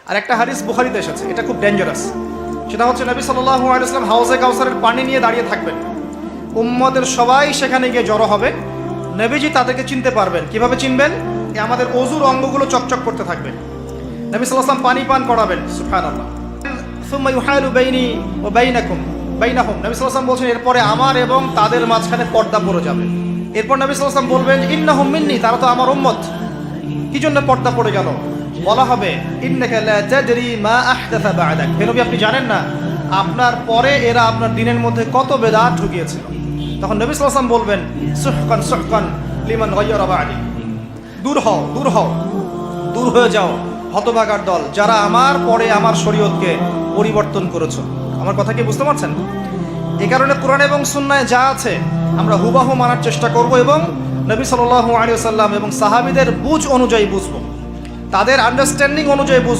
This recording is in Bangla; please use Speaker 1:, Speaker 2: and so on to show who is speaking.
Speaker 1: আর একটা হাদিস বুখারীতে এসেছে, এটা খুব ডেঞ্জারাস। সেটা হচ্ছে নবী সাল্লাল্লাহু আলাইহি ওয়াসাল্লাম হাউজে কাউসারের পানি নিয়ে দাঁড়িয়ে থাকবেন, উম্মতের সবাই সেখানে গিয়ে জড়ো হবে, নবীজি তাদেরকে চিনতে পারবেন। কিভাবে চিনবেন? আমাদের অজুর অঙ্গগুলো চকচক করতে থাকবে, নবী সাল্লাল্লাহু আলাইহি ওয়াসাল্লাম পানি পান করাবেন, সুবহানাল্লাহ। সুম্মা ইউহালু বাইনি ওয়া বাইনাকুম বাইনাহুম, নবী সাল্লাল্লাহু আলাইহি ওয়াসাল্লাম বলছেন এরপরে আমার এবং তাদের মাঝখানে পর্দা পড়ে যাবে। এরপর নবী সাল্লাল্লাহু আলাইহি ওয়াসাল্লাম বলবেন ইন্নাহুম মিন্নি, তারা তো আমার উম্মত। কি জন্য পর্দা পড়ে গেল? বলা হবে ইন্নাকা লা তাদরি মা আহদাসা বা'দাক, হে নবী আপনি জানেন না আপনার পরে এরা আপনার দিনের মধ্যে কত বেদাত ঢুকিয়েছিল। তখন নবী সাল্লাল্লাহু আলাইহি ওয়াসাল্লাম বলবেন সুহকান সুহকান লিমান গায়্যারা বা'দি, দূর হও দূর হও, দূর হয়ে যাও হতভাগার দল, যারা আমার পরে আমার শরীয়তকে পরিবর্তন করেছো। আমার কথা কি বুঝতে পারছেন? এই কারণে কোরআন এবং সুন্নায় যা আছে আমরা হুবাহু মানার চেষ্টা করব এবং নবী সাল্লাল্লাহু আলাইহি ওয়াসাল্লাম এবং সাহাবীদের বুঝ অনুযায়ী বুঝবো, তাদের আন্ডারস্ট্যান্ডিং অনুযায়ী বুঝবো।